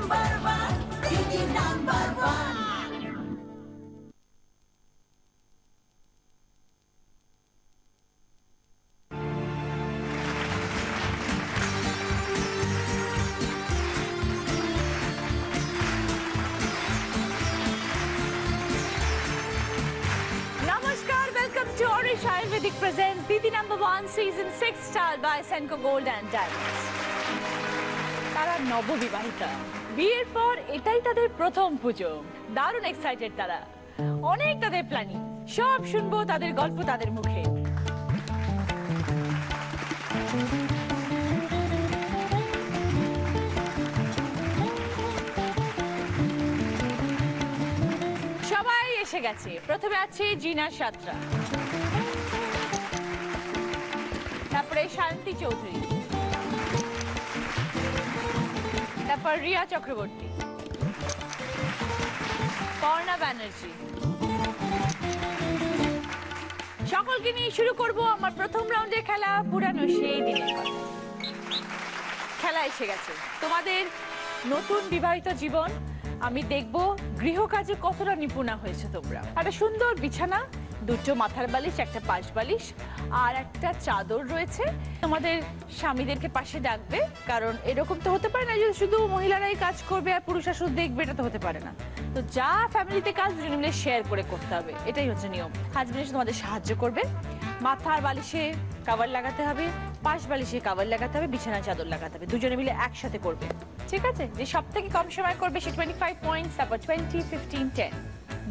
Number one, দিদি number one. Namaskar, welcome to Orish Ayurvedic presents Didi Number 1 Season 6 starred by Senco Gold and Diamonds. তারা নববিবাহিতা, বিয়ের পর এটাই তাদের প্রথম পুজো। দারুণ এক্সাইটেড তারা, অনেক তাদের প্ল্যানিং। সব শুনবো তাদের গল্প তাদের মুখে। সবাই এসে গেছে। প্রথমে আছে জিনা সাতরা, তারপরে শান্তি চৌধুরী, তারপর রিয়া চক্রবর্তী, কর্ণা ব্যানার্জি। সকলকে নিয়ে শুরু করব আমার প্রথম রাউন্ডের খেলা, পুরানো সেই দিনের কথা। খেলা এসে গেছে, তোমাদের নতুন বিবাহিত জীবন। আমি দেখব গৃহকাজে কতটা নিপুণা হয়েছে তোমরা। একটা সুন্দর বিছানা, দুটো মাথার বালিশ, একটা পাশ বালিশ আর একটা চাদর রয়েছে। তোমাদের স্বামীদেরকে পাশে ডাকবে, কারণ এরকম তো হতে পারে না যে শুধু মহিলারাই কাজ করবে আর পুরুষরা শুধু দেখবে, এটা তো হতে পারে না। তো যা ফ্যামিলিতে কাজ দুজনে মিলে শেয়ার করে করতে হবে, এটাই হচ্ছে নিয়ম। হাজবেন্ড এসে তোমাদের সাহায্য করবে, মাথার বালিশে কভার লাগাতে হবে, পাশ বালিশে কভার লাগাতে হবে, বিছানা চাদর লাগাতে হবে, দুজনে মিলে একসাথে করবে। ঠিক আছে? যে সব থেকে কম সময় করবে সে 25 পয়েন্টস, তারপর 20, 15, 10।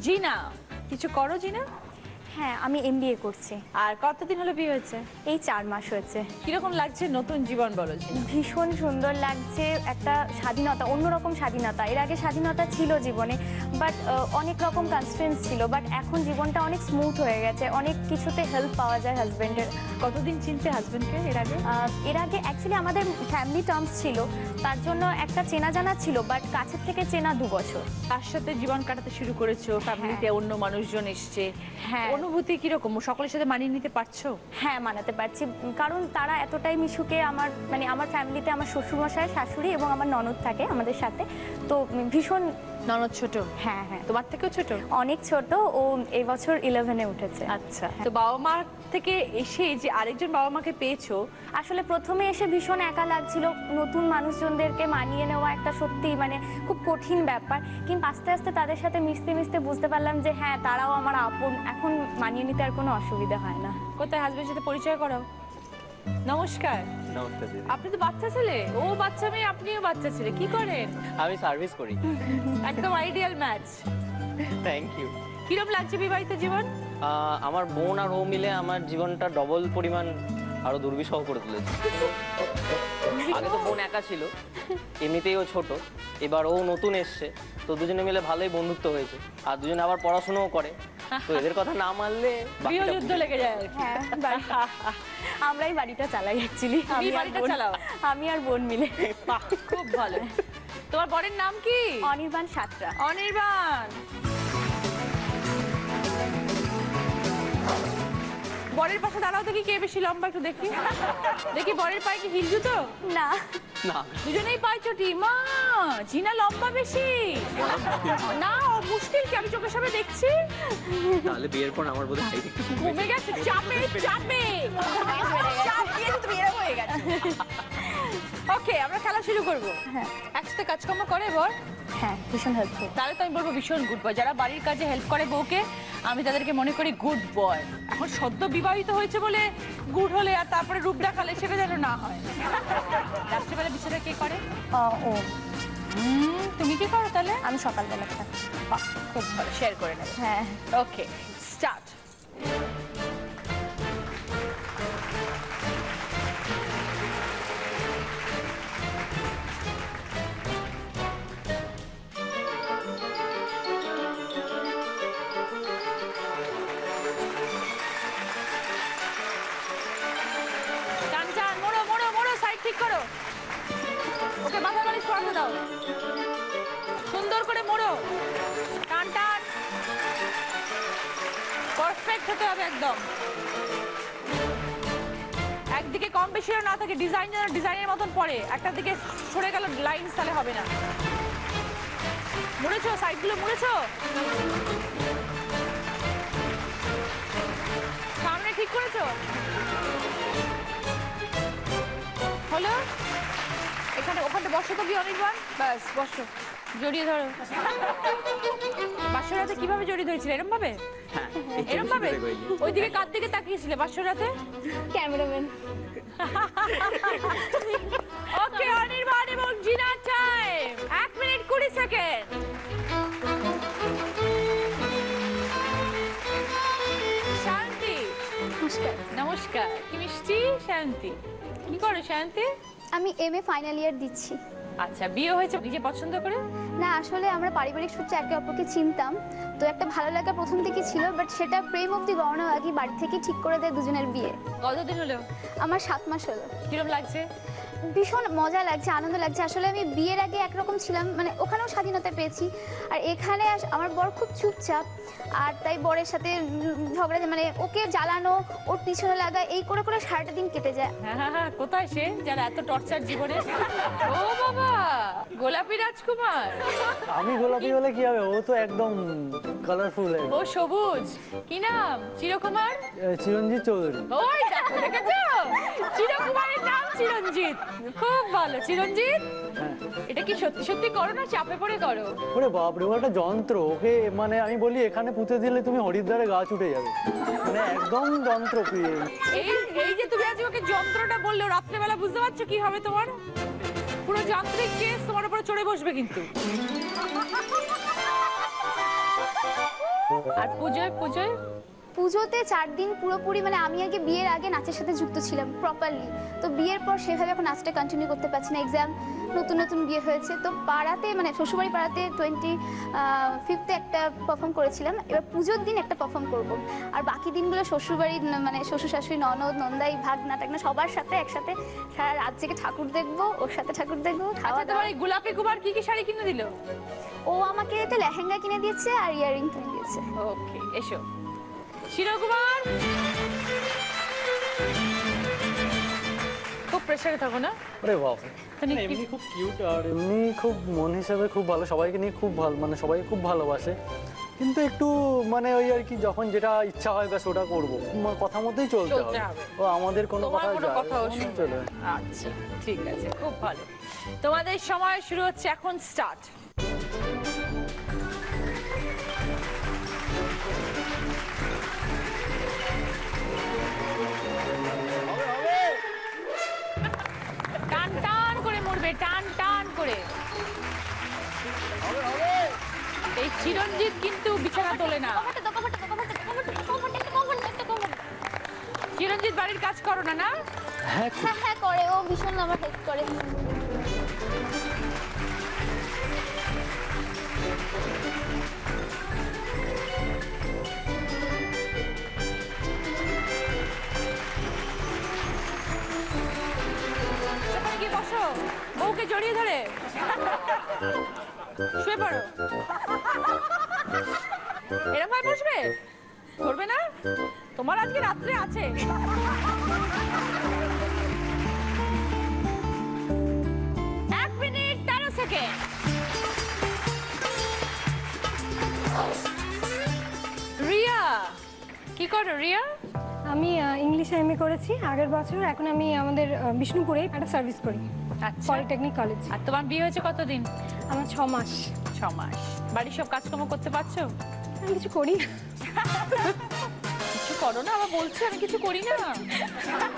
জিনা, কিছু করো জিনা? হ্যাঁ, আমি এমবিএ করছি। আর কতদিন হলো বিয়ে হয়েছে? এই 4 মাস হয়েছে। কিরকম লাগছে নতুন জীবন, বলো জিনা? ভীষণ সুন্দর লাগছে, একটা স্বাধীনতা, অন্যরকম স্বাধীনতা। এর আগে স্বাধীনতা ছিল জীবনে, বাট অনেক রকম কনস্ট্রেন্টস ছিল, বাট এখন জীবনটা অনেক স্মুথ হয়ে গেছে, অনেক কিছুতে হেল্প পাওয়া যায় হাজব্যান্ডের। কতদিন চিনতে হাজবেন্ডকে এর আগে? এর আগে অ্যাকচুয়ালি আমাদের ফ্যামিলি টার্মস ছিল, তার জন্য একটা চেনা জানা ছিল, বাট কাছের থেকে চেনা 2 বছর। তার সাথে জীবন কাটাতে শুরু করেছো, ফ্যামিলিতে অন্য মানুষজন এসছে। হ্যাঁ। অনুভূতি কিরকম? সকলের সাথে মানিয়ে নিতে পারছো? হ্যাঁ, মানাতে পারছি, কারণ তারা এতটাই মিশুকে। আমার মানে আমার ফ্যামিলিতে আমার শ্বশুরমশাই, শাশুড়ি এবং আমার ননদ থাকে আমাদের সাথে, তো ভীষণ। ননদ ছোট? হ্যাঁ হ্যাঁ, তোমার থেকেও ছোট? অনেক ছোট, ও এই বছর 11-এ উঠেছে। আচ্ছা, তো বাবা মা থেকে এসে যে আরেকজন বাবা মাকে পেয়েছো, আসলে প্রথমে এসে ভীষণ একা লাগছিল, নতুন মানুষজনদেরকে মানিয়ে নেওয়া একটা সত্যি মানে খুব কঠিন ব্যাপার, কিন্তু আস্তে আস্তে তাদের সাথে মিশতে মিশতে বুঝতে পারলাম যে হ্যাঁ, তারাও আমার আপন, এখন মানিয়ে নিতে আর কোনো অসুবিধা হয় না। কোথায় হাজবেন্ডের সাথে পরিচয় করাও। নমস্কার। নমস্কার দিদি। আপনি তো বাচ্চা ছেলে, ও বাচ্চা মেয়ে, আপনিও বাচ্চা ছেলে, কি করেন? আমি সার্ভিস করি। একদম আইডিয়াল ম্যাচ। Thank you. কিরম লাগছে বিবাহিত জীবন? আমার বোন আর ও মিলে আমার জীবনটা ডবল পরিমাণ আরো দুর্বিষহ করে তুলেছে। আগে তো বোন একা ছিল, এমনিতেই ও ছোট, এবার ও নতুন এসছে, তো দুজনে মিলে ভালোই বন্ধুত্ব হয়েছে, আর দুজনে আবার পড়াশোনাও করে, তো এদের কথা না মানলে গৃহযুদ্ধ লেগে যায় আর কি। হ্যাঁ, আমরাই বাড়িটা চালাই অ্যাকচুয়ালি। তুমি বাড়িটা চালাও? আমি আর বোন মিলে। বাহ, খুব ভালো। তোমার বরের নাম কি? অনির্বাণ সাতরা। অনির্বাণ। বরের পাশে দাঁড়াও দেখি কে বেশি লম্বা, একটু দেখি। দেখি বরের পায়ে কি হিল জুতো? না না, দুজনেই পায়ে চটি। মা, জিনা লম্বা বেশি না, মুশকিল কি, আমি চোখের সামনে দেখছি। তাহলে বিয়ের পর আমার বোধহয় হাইট একটু কমে গেছে, চাপে চাপে চাপ দিয়ে তো তুমি এরকম হয়ে গেছে। ওকে, আমরা খেলা শুরু করবো। হ্যাঁ একসাথে কাজকর্ম করে বর? হ্যাঁ, ভীষণ হেল্পফুল। তাহলে তো আমি বলবো ভীষণ গুড বয়। যারা বাড়ির কাজে হেল্প করে বউকে, আমি তাদেরকে মনে করি গুড বয়। এখন সদ্য বিবাহিত হয়েছে বলে গুড হলে আর তারপরে রূপ দেখালে সেটা যেন না হয়। রাত্রিবেলা বিছানা কে করে? ও, তুমি কি করো তাহলে? আমি সকালবেলা থাকি। বাহ, খুব ভালো, শেয়ার করে নেবে। হ্যাঁ, ওকে, স্টার্ট। ঠিক করো, ওকে মাথা বালিশ পরাতে দাও, সুন্দর করে মোড়ো, টান টান, পারফেক্ট হতে হবে একদম। একদিকে কম বেশিও না থাকে, ডিজাইন যেন ডিজাইনের মতন পড়ে, একটা দিকে সরে গেল লাইন, তাহলে হবে না। মুড়েছো, সাইডগুলো মুড়েছো? সামনে ঠিক করেছো? হলো? এখানে ওখানে বসো তো কি অনির্বাণ? ব্যাস বসো, জড়িয়ে ধরো। বাসরাতে কিভাবে জড়িয়ে ধরেছিলে? এরম ভাবে? এরম ভাবে? ওইদিকে কার দিকে তাকিয়েছিলে বাসরাতে? ক্যামেরাম্যান। ওকে, অনির্বাণ এবং জিনার টাইম 1 মিনিট 20 সেকেন্ড। শান্তি, নমস্কার। নমস্কার। কি মিষ্টি শান্তি। কি করো শান্তি? আমি MA ফাইনাল ইয়ার দিচ্ছি। আচ্ছা, বিয়ে হয়েছে নিজে পছন্দ করে? না, আসলে আমরা পারিবারিক সূত্রে একে অপরকে চিনতাম, তো একটা ভালো লাগা প্রথম থেকে ছিল, বাট সেটা প্রেম অবধি গড়ানোর আগে বাড়ি থেকে ঠিক করে দেয় দুজনের বিয়ে। কতদিন হলো? আমার 7 মাস হলো। কিরম লাগছে? ভীষণ মজা লাগছে, আনন্দ লাগছে। আসলে আমি বিয়ের আগে একরকম ছিলাম, মানে ওখানেও স্বাধীনতা পেয়েছি, আর এখানে আমার বর খুব চুপচাপ, আর তাই বরের সাথে ঝগড়া, মানে ওকে জ্বালানো, ওর পিছনে লাগা, এই করে করে সারাটা দিন কেটে যায়। হ্যাঁ, কোথায় সে যারা এত টর্চার জীবনে? ও বাবা, গোলাপি রাজকুমার। আমি গোলাপি হলে কি হবে, ও তো একদম কালারফুল। ও সবুজ। কি নাম? চিরকুমার? চিরঞ্জিত চৌধুরী। ওই দেখো, দেখেছো? চিরকুমারের নাম চিরঞ্জিত। খুব ভালো। চিরঞ্জিত, এটা কি সত্যি সত্যি করো না চাপে পড়ে করো? ওরে বাপরে, ও একটা যন্ত্র। ওকে মানে আমি বলি এখানে পুঁতে দিলে তুমি হরিদ্বারে গাছ উঠে যাবে, মানে একদম যন্ত্র। এই এই যে তুমি আজ ওকে যন্ত্রটা বললে, রাত্রেবেলা বুঝতে পারছো কি হবে তোমার? পুরো যান্ত্রিক কেস তোমার উপরে চড়ে বসবে কিন্তু। আর পুজোয় পুজোয় পুজোতে 4 দিন পুরোপুরি, মানে আমি আগে বিয়ের আগে নাচের সাথে যুক্ত ছিলাম প্রপারলি, তো বিয়ের পর সেভাবে এখন নাচটা কন্টিনিউ করতে পারছি না। এক্সাম, নতুন নতুন বিয়ে হয়েছে, তো পাড়াতে মানে শ্বশুরবাড়ি পাড়াতে 25 একটা পারফর্ম করেছিলাম। এবার পুজোর দিন একটা পারফর্ম করব, আর বাকি দিনগুলো শ্বশুরবাড়ির মানে শ্বশুর শাশুড়ি, ননদ, নন্দাই, ভাগনা টাগনা সবার সাথে একসাথে সারা রাত জেগে ঠাকুর দেখবো, ওর সাথে ঠাকুর দেখবো, খাওয়া আচ্ছা, তোমার দাওয়া। এই গোলাপি কুমার কি কি শাড়ি কিনে দিল? ও আমাকে একটা লেহেঙ্গা কিনে দিয়েছে আর ইয়াররিং কিনে দিয়েছে। ওকে, এসো। চিরকুমার, খুব প্রেসারে থাকো না? আরে বাপরে, এমনি খুব কিউট, আর এমনি খুব মন হিসেবে খুব ভালো, সবাইকে নিয়ে খুব ভালো, মানে সবাই খুব ভালোবাসে, কিন্তু একটু মানে ওই আর কি, যখন যেটা ইচ্ছা হয় ব্যাস ওটা করবো, কথা মতোই চলতে হবে। ও আমাদের কোনো তোমার কথা কোনো কথাও শুনবে চলে। না। আচ্ছা, ঠিক আছে, খুব ভালো। তোমাদের সময় শুরু হচ্ছে এখন, স্টার্ট। টান টান করে মরবে, টান টান করে। এই চিরঞ্জিত কিন্তু বিছানা তোলে না। চিরঞ্জিত বাড়ির কাজ করো না? না, হ্যাঁ হ্যাঁ করে, ও ভীষণ আমার হেল্প করে। সেখানে গিয়ে বসো, বউকে জড়িয়ে ধরে শুয়ে পড়ো। এরকম ভাবে বসবে? করবে না? তোমার আজকে রাত্রে আছে। 1 মিনিট 13 সেকেন্ড। রিয়া, কি করো রিয়া? আমি ইংলিশে MA করেছি আগের বছর। এখন আমি আমাদের বিষ্ণুপুরে একটা সার্ভিস করি, আচ্ছা, পলিটেকনিক কলেজ। আর তোমার বিয়ে হয়েছে কতদিন? আমার 6 মাস। 6 মাস। বাড়ির সব কাজকর্ম করতে পারছো? আমি কিছু করি না। কিছু করো না, আবার বলছো আমি কিছু করি না।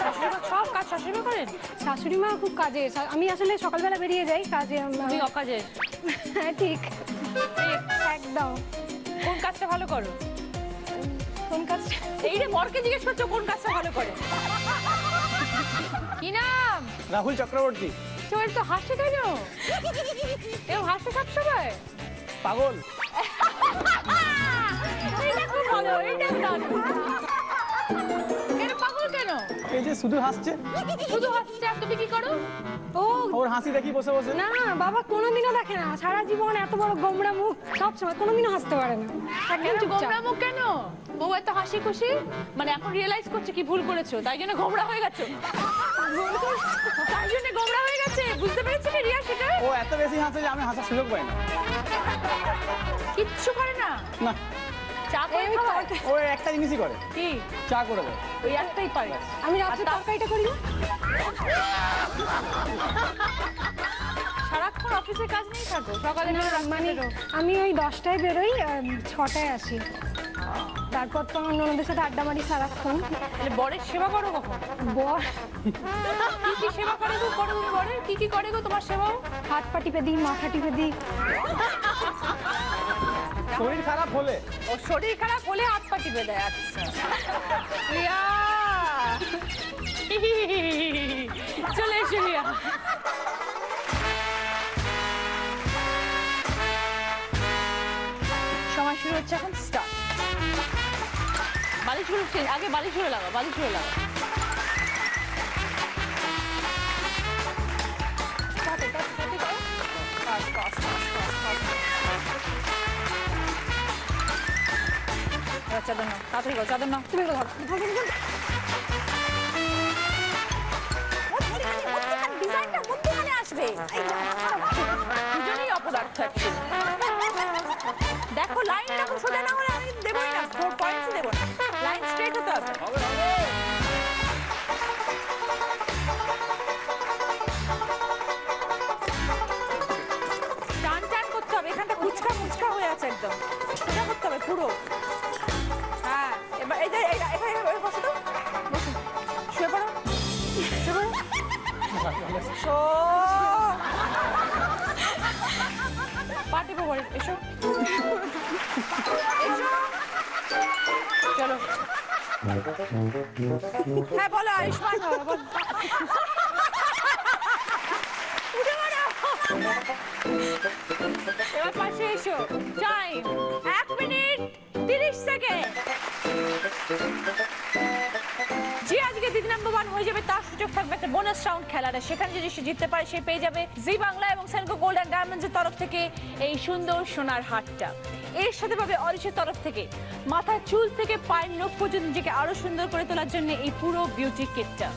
শাশুড়ি সব কাজ শাশুড়ি করেন? শাশুড়ি মা খুব কাজে, আমি আসলে সকালবেলা বেরিয়ে যাই কাজে। তুমি অকাজে? হ্যাঁ ঠিক, একদম। কোন কাজটা ভালো করো? কোন কাজ? এই রে, বরকে জিজ্ঞেস করছো কোন কাজটা ভালো করে। কি নাম? রাহুল চক্রবর্তী। তোমার তো হাসি কেন? এও হাসে সবসময়? পাগল। এইটা খুব ভালো, এইটা দারুণ। কেন পাগল কেন? এই যে শুধু হাসছে, শুধু হাসছে, আর তুমি কি করো? ও ওর হাসি দেখি বসে বসে। না বাবা কোনোদিনও দেখে না, সারা জীবন এত বড় গোমড়া মুখ, সব সময় কোনোদিনও হাসতে পারে না, একদম কেন চুপচাপ। গোমরা মুখ কেন? ও এত হাসি খুশি, মানে এখন রিয়েলাইজ করছে কি ভুল করেছো, তাই জন্য গোমরা হয়ে গেছো। তাই জন্য গোমরা হয়ে গেছে, বুঝতে পেরেছি কি রিয়া সেটা? ও এত বেশি হাসে যে আমি হাসার সুযোগ পাই না। কিচ্ছু করে না, না, চা করে এই খাওয়ায়? ও একটা জিনিসই করে, কি? চা করে দেয়। ওই একটাই পারে। আমি রাত্রে তরকারিটা করি না। সারাক্ষণ অফিসের কাজ নিয়ে থাকো, সকালে না মানে আমি ওই 10টায় বেরোই, 6টায় আসি, তারপর তো আমার ননদের সাথে আড্ডা মারি সারাক্ষণ। মানে বরের সেবা করো কখন? বর কি কি সেবা করে গো, করো তুমি বরের? কি কি করে গো তোমার সেবাও? হাত পা টিপে দিই, মাথা টিপে দিই। শরীর খারাপ হলে ও শরীর খারাপ হলে হাত পা টিপে দেয়, আচ্ছা। রিয়া চলে এসো রিয়া। সময় শুরু হচ্ছে এখন, স্টার্ট। বালিশ গুলো আগে বালিশ গুলো লাগাও, বালিশ গুলো লাগাও। চাদর নাও, তাড়াতাড়ি করো, চাদর নাও। তুমি ধরো, ডিজাইনটা মধ্যখানে আসবে। দুজনেই অপদার্থ actually। দেখো লাইন এরকম সোজা না হলে আমি দেবই না, 4 পয়েন্টস দেবো না, লাইন স্ট্রেট হতে হবে। টান টান করতে হবে, এখানটা কুচকা মুচকা হয়ে আছে একদম, সোজা করতে হবে পুরো। হ্যাঁ, এবার এই যে এখানে বসো তো, বসো, শুয়ে পড়ো, শুয়ে পড়ো। পার্টি পরে এসো, এসো, চলো। হ্যাঁ বলো, আয়ুষ্মান বলো। উঠে পড়ো। এবার পাশে এসো, টাইম 1 মিনিট 30 সেকেন্ড। যে আজকে দিদি নাম্বার 1 হয়ে যাবে তার সুযোগ থাকবে একটা বোনাস রাউন্ড খেলাটা, সেখানে যদি সে জিততে পারে সে পেয়ে যাবে জি বাংলা এবং সেনকো গোল্ড অ্যান্ড ডায়মন্ডসের তরফ থেকে এই সুন্দর সোনার হারটা। এর সাথে পাবে অরিশের তরফ থেকে মাথার চুল থেকে পায়ের নখ পর্যন্ত নিজেকে আরো সুন্দর করে তোলার জন্য এই পুরো বিউটি কিটটা।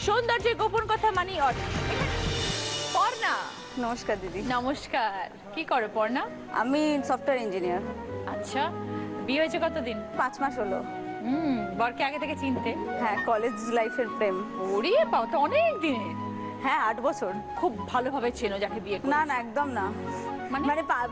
সৌন্দর্যের গোপন কথা মানি অরিশ। পর্ণা, নমস্কার দিদি, নমস্কার। কি করো পর্ণা? আমি সফটওয়্যার ইঞ্জিনিয়ার। আচ্ছা, বিয়ে হয়েছে কতদিন? 5 মাস হলো। বরকে আগে থেকে চিনতে? হ্যাঁ, কলেজ লাইফের প্রেম। ওরে বাবা, তো অনেক দিনের। হ্যাঁ, 8 বছর। খুব ভালোভাবে চেনো যাকে বিয়ে করে? না না, একদম না। মানে?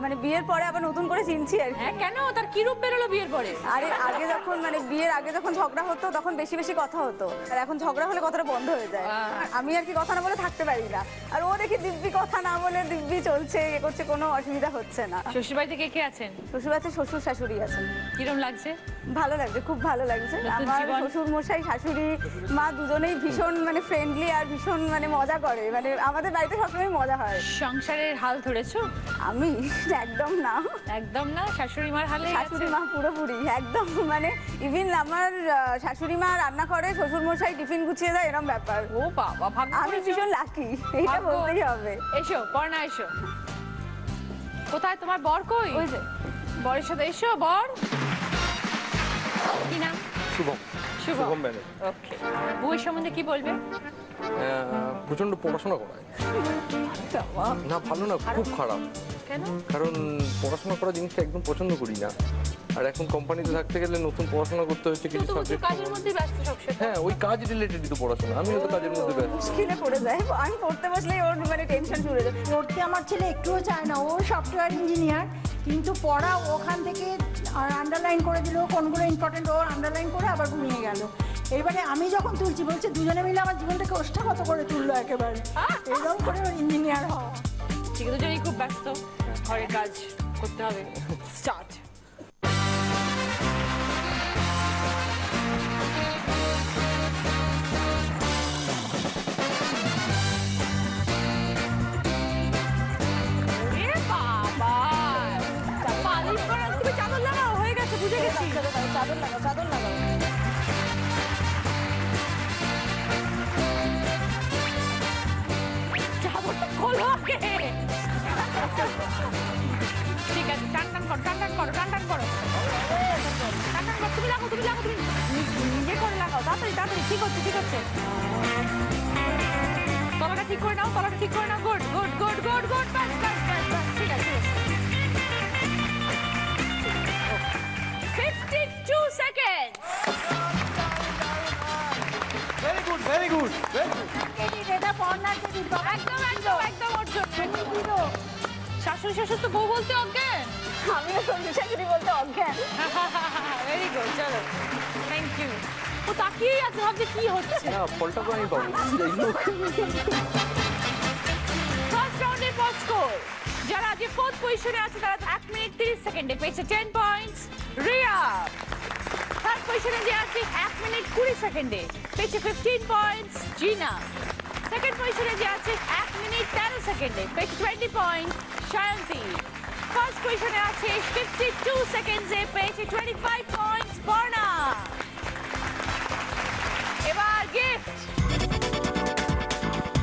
মানে বিয়ের পরে আবার নতুন করে চিনছি আর কি। হ্যাঁ, কেন? তার কি রূপ বেরোলো বিয়ের পরে? আরে আগে যখন মানে বিয়ের আগে যখন ঝগড়া হতো তখন বেশি বেশি কথা হতো, আর এখন ঝগড়া হলে কথাটা বন্ধ হয়ে যায়। আর আমি আর কি কথা না বলে থাকতে পারি না, আর ও দেখি দিব্যি কথা না বলে দিব্যি চলছে, এ করছে, কোনো অসুবিধা হচ্ছে না। শ্বশুর বাড়িতে কে কে আছেন? শ্বশুর আছে, শ্বশুর শাশুড়ি আছেন। কিরম লাগছে? ভালো লাগছে, খুব ভালো লাগছে। নতুন আমার জীবন। শ্বশুর মশাই শাশুড়ি মা দুজনেই ভীষণ মানে ফ্রেন্ডলি আর ভীষণ মানে মজা করে, মানে আমাদের বাড়িতে সবসময় মজা হয়। সংসারের হাল ধরেছো? আমি একদম না, একদম না, শাশুড়ি মার হালে শাশুড়ি মা পুরোপুরি একদম, মানে ইভিন আমার শাশুড়ি মা রান্না করে, শ্বশুর মশাই টিফিন গুছিয়ে দেয়, এরকম ব্যাপার। ও বাবা, ভাগ্য আমি করেছো। ভীষণ লাকি, এটা ভাগ্য। বলতেই হবে। এসো পর্ণা, এসো। কোথায় তোমার বর? কই? ওই যে বরের সাথে এসো। বর কি নাম? শুভম শুভম। ব্যানার্জি। ওকে, বউয়ের সম্বন্ধে কি বলবে? প্রচন্ড পড়াশোনা করায় না, ভালো না, খুব খারাপ। কেন? কারণ পড়াশোনা করা জিনিসটা একদম পছন্দ করি না, আর এখন কোম্পানিতে থাকতে গেলে নতুন পড়াশোনা করতে হচ্ছে কিছু তো সাবজেক্ট। কাজের মধ্যে ব্যস্ত সবসময়। হ্যাঁ, ওই কাজ রিলেটেডই তো পড়াশোনা, আমিও তো কাজের মধ্যে ব্যস্ত। মুশকিলে পড়ে যায়, আমি পড়তে বসলেই ওর মানে টেনশন শুরু হয়ে যায়। পড়তে আমার ছেলে একটুও চায় না, ও সফটওয়্যার ইঞ্জিনিয়ার, কিন্তু পড়া ওখান থেকে আন্ডারলাইন করে দিল, কোনগুলো ইম্পর্টেন্ট ও আন্ডারলাইন করে আবার ঘুমিয়ে গেল। এবারে আমি যখন তুলছি বলছে দুজনে মিলে আমার জীবনটাকে ওষ্ঠাগত করে তুললো একেবারে, এরকম করে ইঞ্জিনিয়ার হওয়া। ঠিক আছে, দুজনেই খুব ব্যস্ত, ঘরে কাজ করতে হবে। স্টার্ট। চাদর লাগাও, চাদর লাগাও। তুমি নিজে করে লাগাও, তাড়াতাড়ি তাড়াতাড়ি, ঠিক হচ্ছে ঠিক হচ্ছে। তলাটা ঠিক করে নাও, তলাটা ঠিক করে নাও, good good good good good, বাস বাস বাস বাস, ঠিক আছে ঠিক আছে। 52 seconds. Very good very good very good. এটা পড়নার ক্রেডিট বাবা। একদম একদম একদম অর্জুন। শাশুড়ি শ্বশুর তো বউ বলতে অজ্ঞান। আমিও সবজি শাশুড়ি বলতে অজ্ঞান। ভেরি গুড, চলো থ্যাংক ইউ। ও তাকিয়েই আছে, ভাবছে কি হচ্ছে। না ফলটা তো আমি পাবো যাই হোক। ফার্স্ট রাউন্ডের পর স্কোর, যারা আজকে ফোর্থ পজিশনে আছে তারা 1 মিনিট 30 সেকেন্ডে পেয়েছে 10 পয়েন্টস। রিয়া থার্ড পজিশনে যে আছে 1 মিনিট 20 সেকেন্ডে পেয়েছে 15 পয়েন্টস। জিনা সেকেন্ড পজিশনে যে আছে 1 মিনিট 13 সেকেন্ডে পেয়েছে 20 পয়েন্টস। শায়ন্তী ফার্স্ট পজিশনে আছে 52 সেকেন্ডে পেয়েছে 25 পয়েন্টস। বর্ণা এবার গিফট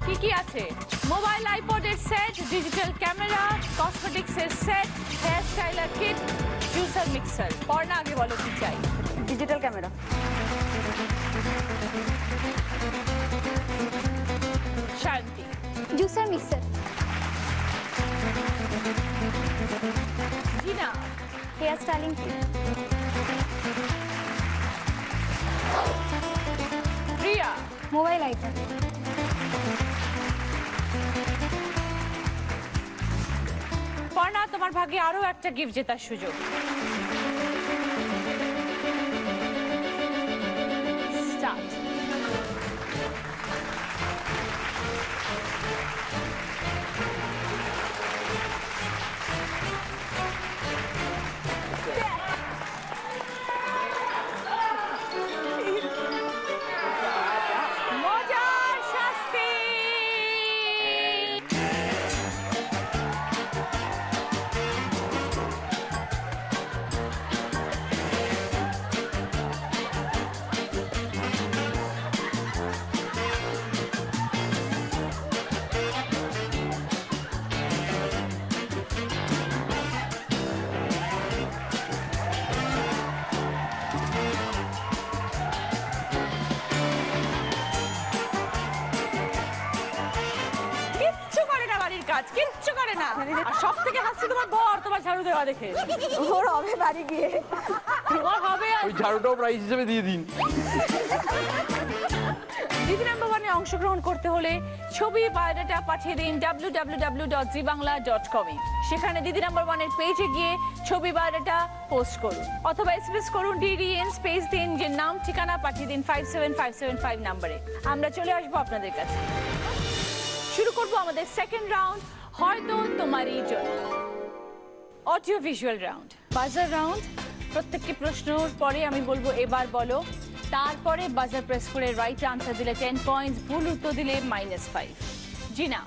কি কি আছে? মোবাইল আইপডের সেট, ডিজিটাল ক্যামেরা, কসমেটিক্সের সেট, hair styler kit, juicer mixer. Parna আগে বলো কি চাই? Digital camera. Shanti juicer mixer. Jina hair styling kit. Riya mobile item. Parna তোমার ভাগ্যে আরো একটা গিফট জেতার সুযোগ। স্টার্ট। মজার শাস্তি। কিচ্ছু করে না বাড়ির কাজ, কিচ্ছু করে না। আর সব থেকে হাসি তোমার বর, তোমার ঝাড়ু দেওয়া দেখে। ওর হবে বাড়ি গিয়ে। তোমার হবে আর ওই ঝাড়ুটাও প্রাইজ হিসেবে দিয়ে দিন। দিদি নাম্বার ওয়ানে অংশগ্রহণ করতে হলে ছবি বায়োডাটা পাঠিয়ে দিন www.zibangla.com এ। সেখানে দিদি নাম্বার ওয়ানের পেজে গিয়ে ছবি বায়োডাটা পোস্ট করুন, অথবা এসএমএস করুন DDN স্পেস দিন, যে নাম ঠিকানা পাঠিয়ে দিন 57575 নম্বরে। আমরা চলে আসবো আপনাদের কাছে। শুরু করব আমাদের সেকেন্ড রাউন্ড, হয়তো তোমারই জন্য। অডিও ভিজুয়াল রাউন্ড, বাজার রাউন্ড। প্রত্যেকটি প্রশ্নের পরে আমি বলবো এবার বলো, তারপরে বাজার প্রেস করে রাইট আনসার দিলে 10 পয়েন্টস, ভুল উত্তর দিলে -5। জিনা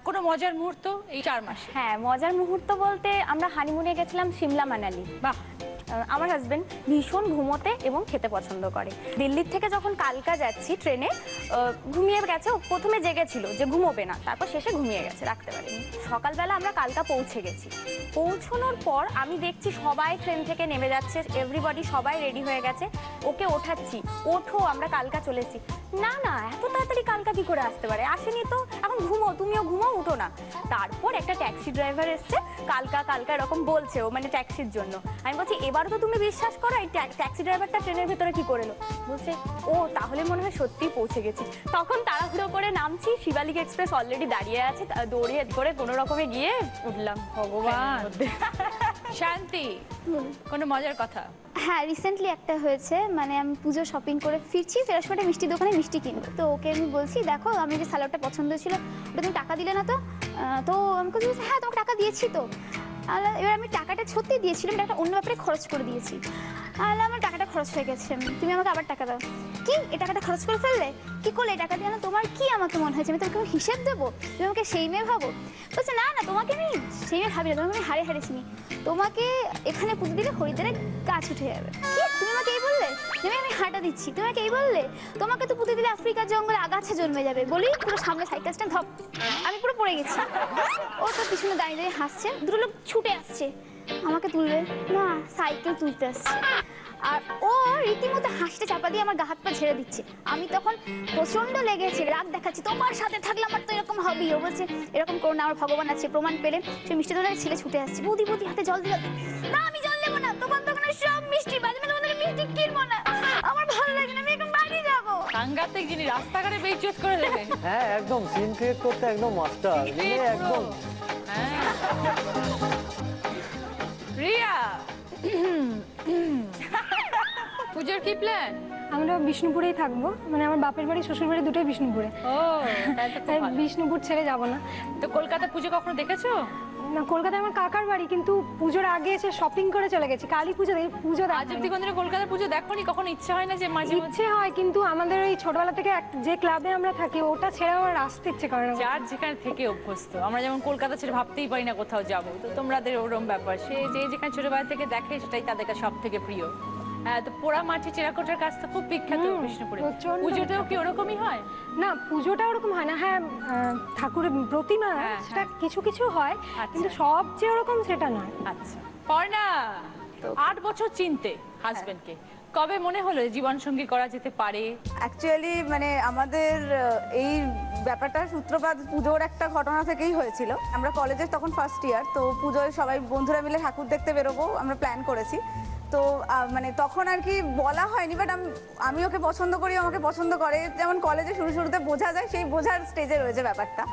কোনো মজার মুহূর্ত এই 4 মাসে? হ্যাঁ, মজার মুহূর্ত বলতে আমরা হানিমুনে গেছিলাম সিমলা মানালি। বাহ। আমার হাজবেন্ড ভীষণ ঘুমোতে এবং খেতে পছন্দ করে। দিল্লির থেকে যখন কালকা যাচ্ছি ট্রেনে, ঘুমিয়ে গেছে। ও প্রথমে জেগেছিল যে ঘুমোবে না, তারপর শেষে ঘুমিয়ে গেছে, রাখতে পারেনি। সকালবেলা আমরা কালকা পৌঁছে গেছি। পৌঁছানোর পর আমি দেখছি সবাই ট্রেন থেকে নেমে যাচ্ছে, এভরিবডি সবাই রেডি হয়ে গেছে। ওকে ওঠাচ্ছি, ওঠো আমরা কালকা চলেছি। না না, এত তাড়াতাড়ি কালকা কি করে আসতে পারে, আসেনি তো, এখন ঘুমো, তুমিও ঘুমো, উঠো না। তারপর একটা ট্যাক্সি ড্রাইভার এসছে, কালকা কালকা এরকম বলছে ও, মানে ট্যাক্সির জন্য। আমি বলছি এবারও তো তুমি বিশ্বাস করো, এই ট্যাক্সি ড্রাইভারটা ট্রেনের ভেতরে কি করলো? বলছে ও তাহলে মনে হয় সত্যিই পৌঁছে গেছি। তখন তাড়াহুড়ো করে নামছি, শিবালিক এক্সপ্রেস অলরেডি দাঁড়িয়ে আছে, দৌড়িয়ে করে কোনো রকমে গিয়ে উঠলাম। ভগবান। শান্তি কোনো মজার কথা? হ্যাঁ, রিসেন্টলি একটা হয়েছে, মানে আমি পুজো শপিং করে ফিরছি, ফেরার সময় একটা মিষ্টির দোকানে মিষ্টি কিনবো। তো ওকে আমি বলছি দেখো আমি যে সালোয়ারটা পছন্দ ছিল ওটা তুমি টাকা দিলে না তো? তো আমাকে বলছে হ্যাঁ তোমাকে টাকা দিয়েছি তো। এবার আমি টাকাটা সত্যি দিয়েছিলাম, টাকাটা অন্য ব্যাপারে খরচ করে দিয়েছি। আমার টাকাটা খরচ হয়ে গেছে, তুমি আমাকে আবার টাকা দাও। কি এই টাকাটা খরচ করে ফেললে? কি করলে এই টাকা দিয়ে? না তোমার কি আমাকে মনে হয়েছে আমি তোমাকে হিসেব দেবো? তুমি আমাকে সেই মেয়ে ভাবো? বলছে না না, তোমাকে আমি সেই মেয়ে ভাবি না, তোমাকে আমি হারে হারে চিনি। তোমাকে এখানে পুজো দিলে হরিদ্বারে গাছ উঠে যাবে। কি তুমি আমাকে এই বললে? আমি হাঁটা দিচ্ছি, তুমি আমাকে এই বললে? তোমাকে তো পুজো দিলে আফ্রিকার জঙ্গলে আগাছা জন্মে যাবে। বলি পুরো সামনে সাইকেল স্ট্যান্ড ধপ, আমি পুরো পড়ে গেছি। ও তো পিছনে দাঁড়িয়ে দাঁড়িয়ে হাসছে, দুটো লোক ছুটে আসছে। আমাকে তুলবে না, সাইকেল তুলতে আসছে। আর ও রীতিমতো হাসিটা চাপা দিয়ে আমার গা হাত পা ছেড়ে দিচ্ছে। আমি তখন প্রচন্ড লেগেছে, রাগ দেখাচ্ছি, তোমার সাথে থাকলে আমার তো এরকম হবেই। ও বলছে এরকম করো না, আমার ভগবান আছে। প্রমাণ পেলে সে মিষ্টি দোকানের ছেলে ছুটে আসছে, বৌদি বৌদি হাতে জল দিয়ে, না আমি জল দেবো না, তোমার দোকানে সব মিষ্টি বাজে, আমি তোমাদের মিষ্টি কিনবো না, আমার ভালো লাগে না, আমি এখন বাড়ি যাবো। সাংঘাতিক যিনি রাস্তাঘাটে বেইজ্জত করে দেবে। হ্যাঁ একদম সিন ক্রিয়েট করতে একদম মাস্টার, একদম। হ্যাঁ। রিয়া, পুজোর কি প্ল্যান? আমরা বিষ্ণুপুরেই থাকবো, মানে আমার বাপের বাড়ি শ্বশুর বাড়ি দুটোই বিষ্ণুপুরে। ও তাই তো খুব তাই ভালো। বিষ্ণুপুর ছেড়ে যাব না। তো কলকাতা পুজো কখনো দেখেছো? না, কলকাতায় আমার কাকার বাড়ি, কিন্তু পুজোর আগে এসে শপিং করে চলে গেছি। কালী পুজো পুজো আজ অব্দি কোনদিন কলকাতা পুজো দেখোনি? কখনো ইচ্ছে হয় না যে মাঝে মাঝে? ইচ্ছে হয়, কিন্তু আমাদের এই ছোটবেলা থেকে যে ক্লাবে আমরা থাকি ওটা ছেড়ে আমার আসতে ইচ্ছে করে না। যার যেখানে থেকে অভ্যস্ত, আমরা যেমন কলকাতা ছেড়ে ভাবতেই পারি না কোথাও যাবো, তো তোমাদের ওরকম ব্যাপার। সে যে যেখানে ছোটবেলা থেকে দেখে সেটাই তাদের কাছে সব থেকে প্রিয়। হ্যাঁ, তো পোড়া মাটি টেরাকোটার কাজ তো খুব বিখ্যাত বিষ্ণুপুরে। প্রচণ্ড পুজোটাও কি ওরকমই হয়? না, পুজোটা ওরকম হয় না। হ্যাঁ, ঠাকুরের প্রতিমা হ্যাঁ, সেটা কিছু কিছু হয়, কিন্তু সব যে ওরকম সেটা নয়। আচ্ছা, পর্ণা 8 বছর চিনতে হাজবেন্ডকে, কবে মনে হলো জীবন সঙ্গী করা যেতে পারে? অ্যাকচুয়ালি মানে আমাদের এই ব্যাপারটার সূত্রপাত পুজোর একটা ঘটনা থেকেই হয়েছিল। আমরা কলেজের তখন ফার্স্ট ইয়ার, তো পুজোয় সবাই বন্ধুরা মিলে ঠাকুর দেখতে বেরোবো আমরা প্ল্যান করেছি। তো মানে তখন আর কি বলা হয়নি, বাট আমি ওকে পছন্দ করি, আমাকে পছন্দ করে, যেমন কলেজে শুরুতে বোঝা যায়, সেই বোঝার স্টেজে রয়েছে ব্যাপারটা।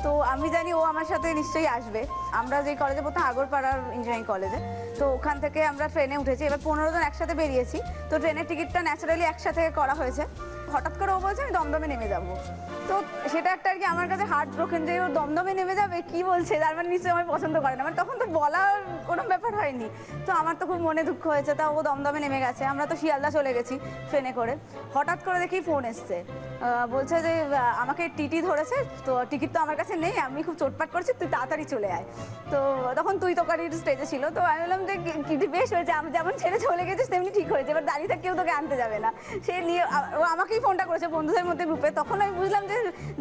তো আমি জানি ও আমার সাথে নিশ্চয়ই আসবে। আমরা যেই কলেজে পড়তাম আগরপাড়ার ইঞ্জিনিয়ারিং কলেজে, তো ওখান থেকে আমরা ট্রেনে উঠেছি। এবার 15 জন একসাথে বেরিয়েছি, তো ট্রেনের টিকিটটা ন্যাচারালি একসাথে করা হয়েছে। হঠাৎ করে ও বলছে আমি দমদমে নেমে যাবো। তো সেটা একটা আর কি আমার কাছে হার্ট ব্রোকেন, যে ও দমদমে নেমে যাবে, কি বলছে, তার মানে নিশ্চয়ই আমার পছন্দ করে না। মানে তখন তো বলার কোনো ব্যাপার হয়নি, তো আমার তো খুব মনে দুঃখ হয়েছে। তা ও দমদমে নেমে গেছে, আমরা তো শিয়ালদা চলে গেছি ট্রেনে করে। হঠাৎ করে দেখি ফোন এসছে, বলছে যে আমাকে টিটি ধরেছে, তো টিকিট তো আমার কাছে নেই, আমি খুব চোটপাট করছি, তুই তাড়াতাড়ি চলে আয়। তো তখন তুই তোকারির স্টেজে ছিল, তো আমি বললাম যে টিটি বেশ হয়েছে, আমি যেমন ছেড়ে চলে গেছিস তেমনি ঠিক হয়েছে, এবার দাঁড়িয়ে থাক, কেউ তোকে আনতে যাবে না। সে নিয়ে ও আমাকেই ফোনটা করেছে বন্ধুদের মধ্যে গ্রুপে। তখন আমি বুঝলাম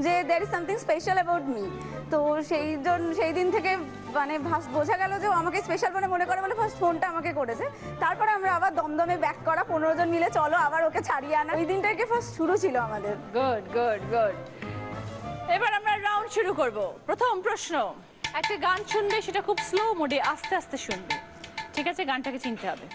যে there is something special about me. তো সেই দিন থেকে মানে বোঝা গেল যে ও আমাকে স্পেশাল মনে করে বলে ফার্স্ট ফোনটা আমাকে করেছে। তারপরে আমরা আবার দমদমে ব্যাক করা 15 জন মিলে চলো আবার ওকে ছাড়িয়ে আনা, ওই দিনটাকে ফার্স্ট শুরু ছিল আমাদের। Good good good. এবার আমরা রাউন্ড শুরু করব। প্রথম প্রশ্ন, একটা গান শুনবে, সেটা খুব স্লো মোডে আস্তে আস্তে শুনবে, ঠিক আছে? গানটাকে চিনতে হবে।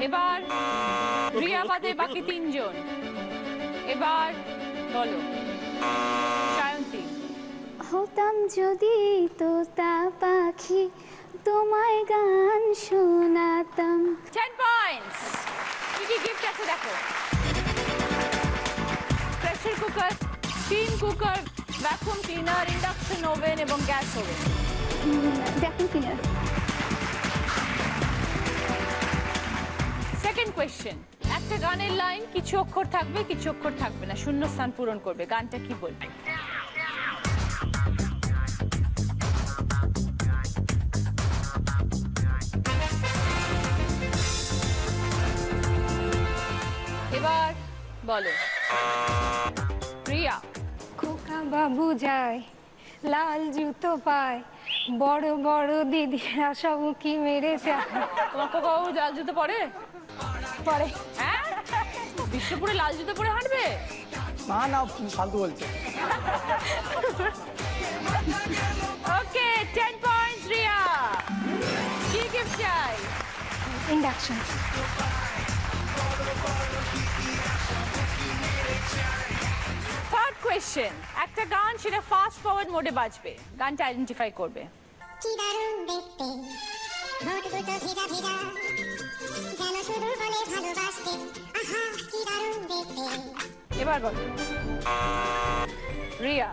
এবার রিয়া বাদে বাকি 3 জন। এবার বলো সায়ন্তী। হতাম যদি তোতা পাখি, তোমায় গান শোনাতাম। 10 পয়েন্টস। কি কি গিফট আছে দেখো? Pressure cooker, steam cooker, vacuum cleaner, induction oven এবং gas oven. Vacuum cleaner. Second question, একটা গানের লাইন, কিছু অক্ষর থাকবে কিছু অক্ষর থাকবে না, শূন্য স্থান পূরণ করবে। গানটা কি বলবে? এবার বলো প্রিয়া। খোকা বাবু যায়, লাল জুতো পায়, বড় বড় দিদিরা সব কি মেরেছে। তোমার কোকাও লাল জুতো পরে? পরে হ্যাঁ, বিশ্বপুরে লাল জুতো পরে হাঁটবে? না না, ফালতু বলছে। ওকে, 10 পয়েন্টস রিয়া। কি গিফট চাই? ইন্ডাকশন। থার্ড কোয়েশ্চেন, একটা গান, সেটা ফাস্ট ফরওয়ার্ড মোডে বাজবে, গানটা আইডেন্টিফাই করবে। কি দারুণ দেখতে, ঠোঁট দুটো ভিজা ভিজা, যেন শুধু বলে ভালোবাসতে, আহা কি দারুণ দেখতে। এবার বলো রিয়া।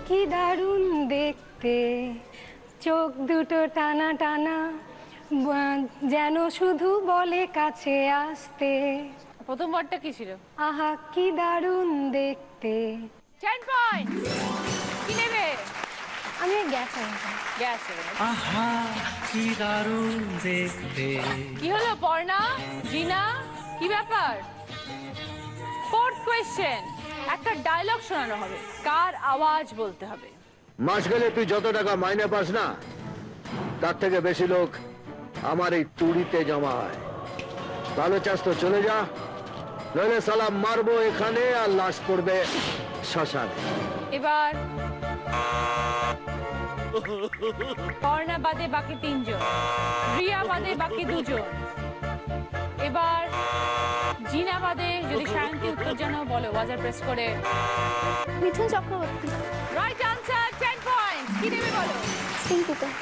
কি দারুণ দেখতে, চোখ দুটো টানা টানা, যেন শুধু বলে কাছে আসতে। প্রথম ওয়ার্ডটা কি ছিল? আহা কি দারুণ দেখতে। 10 পয়েন্ট। কি নেবে? আমি গ্যাস আনবো। গ্যাস। কি হলো পর্ণা, জিনা, কি ব্যাপার? ফোর্থ কোয়েশ্চেন, একটা ডায়লগ শোনানো হবে, কার আওয়াজ বলতে হবে। মাস গেলে তুই যত টাকা মাইনে পাস না, তার থেকে বেশি লোক আমার এই তুড়িতে জমা হয়। ভালো চাস তো চলে যা, নইলে সালাম মারবো এখানে আর লাশ পড়বে শ্মশানে। এবার পর্ণা বাদে বাকি 3 জন, রিয়া বাদে বাকি 2 জন, এবার জিনা বাদে যদি শান্তি উত্তর জানো বলো, বাজার প্রেস করে। Mithun Chakraborty. Right answer, 10 point. কি নেবে বলো? Steam cooker.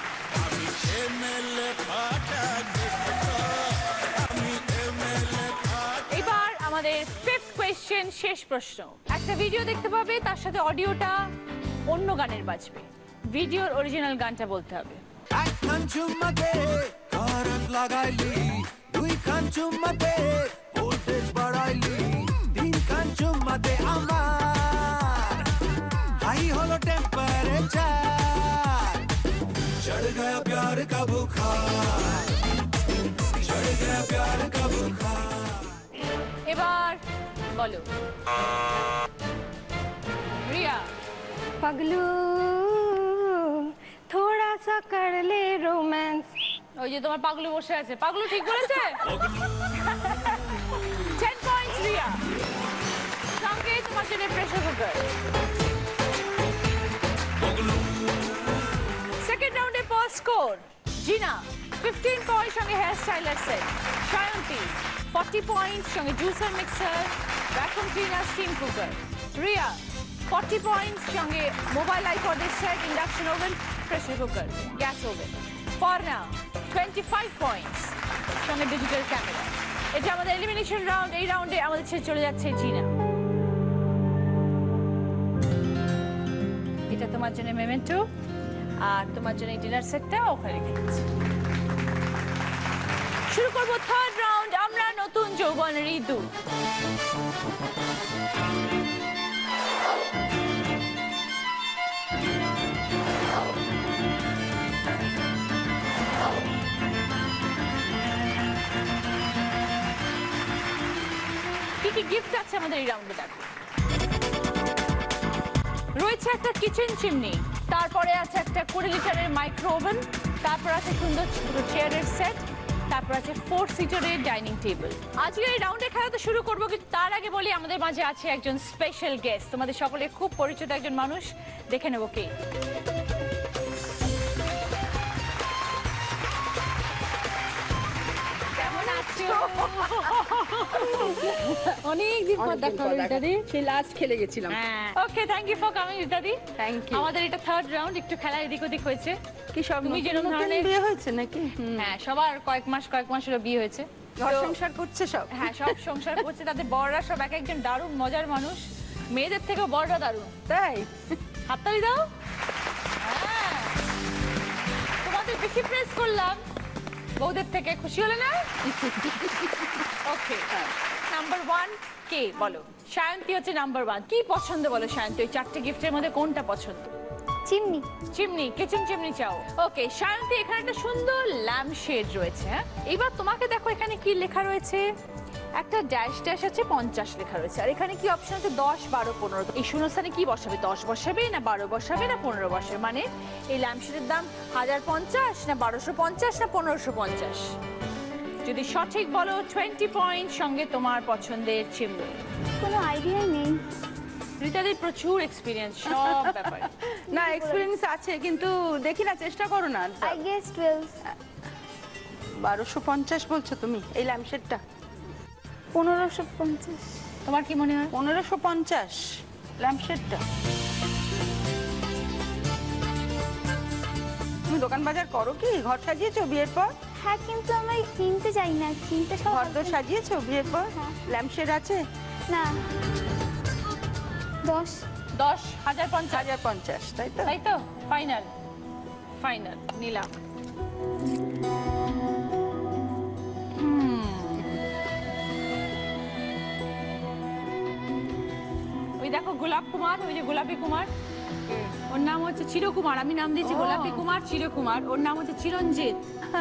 এবার আমাদের ফিফথ কোয়েশ্চেন, শেষ প্রশ্ন। একটা ভিডিও দেখতে পাবে, তার সাথে অডিওটা অন্য গানের বাজবে। ভিডিওর অরিজিনাল গানটা বলতে হবে। একখান চুম্মাতে কারেন্ট লাগাইলি, দুই খান চুম্মাতে ভোল্টেজ বাড়াইলি, তিন খান চুম্মাতে আমার হাই হলো টেম্পারেচার, চढ़ गया प्यार का बुखार, चढ़ गया प्यार का बुखार। এবার বলো রিয়া। पगलू थोड़ा सा कर ले रोमांस। ওই যে তোমার পাগলু বসে আছে, পাগলু ঠিক বলেছে। 10 পয়েন্ট রিয়া। সঙ্গে তোমার জন্য প্রেসার কুকার। সেকেন্ড রাউন্ডে ফার্স্ট স্কোর জিনা 15 পয়েন্ট, সঙ্গে hair styler set. Sayanti 40 point, সঙ্গে juicer mixer, vacuum cleaner, steam cooker. Riya 40 point, সঙ্গে মোবাইল আইপডের set, induction oven, pressure cooker, gas oven. Parna 25 points, সঙ্গে ডিজিটাল ক্যামেরা। এটা আমাদের এলিমিনেশন রাউন্ড। এই রাউন্ডে আমাদের ছেড়ে চলে যাচ্ছে জিনা। এটা তোমার জন্য মেমেন্টো, আর তোমার জন্য ডিনার সেটটা ওখানে রেখে দিচ্ছি। শুরু করবো থার্ড রাউন্ড, আমরা নতুন যৌবন ঋতু। কি কি গিফট আছে আমাদের এই রাউন্ডে দেখো। রয়েছে একটা কিচেন চিমনি, তারপরে আছে একটা 20 লিটারের মাইক্রো ওভেন, তারপর আছে সুন্দর ছোট চেয়ারের সেট, তারপর আছে 4 সিটারের ডাইনিং টেবিল। আজকে এই রাউন্ডে খেলা তো শুরু করবো, কিন্তু তার আগে বলি আমাদের মাঝে আছে একজন স্পেশাল গেস্ট, তোমাদের সকলের খুব পরিচিত একজন মানুষ। দেখে নেবো কে। কেমন আছো? অনেকদিন পর দেখা হলো রিতাদি, সেই লাস্ট খেলে গেছিলাম। Okay, thank you for coming রিতাদি। Thank you. আমাদের এটা থার্ড রাউন্ড, একটু খেলা এদিক ওদিক হয়েছে। কি সব তুমি যেরকম নতুন ধরনের বিয়ে হয়েছে নাকি? হ্যাঁ, সবার কয়েক মাস হলো বিয়ে হয়েছে। ঘর সংসার করছে সব। হ্যাঁ, সব সংসার করছে, তাদের বড়রা সব এক একজন দারুণ মজার মানুষ, মেয়েদের থেকেও বড়রা দারুণ। তাই হাততালি দাও। হ্যাঁ, তোমাদের বেশি প্রেস করলাম বউদের থেকে, খুশি হলে না? ওকে, নাম্বার 1 কে বলো? সায়ন্তী হচ্ছে নাম্বার 1। কি পছন্দ বলো সায়ন্তী? ওই 4টে গিফটের মধ্যে কোনটা পছন্দ? চিমনি। চিমনি, কিচেন চিমনি চাও। ওকে সায়ন্তী, এখানে একটা সুন্দর ল্যাম্প শেড রয়েছে। হ্যাঁ, এবার তোমাকে দেখো এখানে কি লেখা রয়েছে, একটা ড্যাশ ড্যাশ আছে, 50 লেখা রয়েছে, আর এখানে কি অপশন আছে 10, 12, 15। এই শূন্যস্থানে কি বসাবে? 10 বসাবে না 12 বসাবে না 15 বসাবে? মানে এই ল্যাম্প শেডের দাম 1050 না 1250 না 1550? যদি সঠিক বলো 20 পয়েন্ট, সঙ্গে তোমার পছন্দের চিমনি। কোনো আইডিয়া নেই। রিতাদির প্রচুর এক্সপিরিয়েন্স সব ব্যাপারে। না, এক্সপেরিয়েন্স আছে, কিন্তু দেখি না, চেষ্টা করো না। I guess 12। 1250 বলছো তুমি এই ল্যাম্পশেডটা? 1550। তোমার কি মনে হয়? 1550 ল্যাম্পশেডটা? তুমি দোকান বাজার করো কি? ঘর সাজিয়েছো বিয়ের পর? হ্যাঁ, কিন্তু আমি কিনতে চাই না, কিনতে সব ঘর তো সাজিয়েছো বিয়ের পর? হ্যাঁ। ল্যাম্পশেড আছে? না। 10। 10,050 তাই তো? তাই তো? ফাইনাল, ফাইনাল নিলাম। ওই ওই দেখো গোলাপ কুমার, ওই যে গোলাপী কুমার, ওর নাম হচ্ছে চিরকুমার, আমি নাম দিয়েছি গোলাপী কুমার চিরকুমার, ওর নাম হচ্ছে চিরঞ্জিত।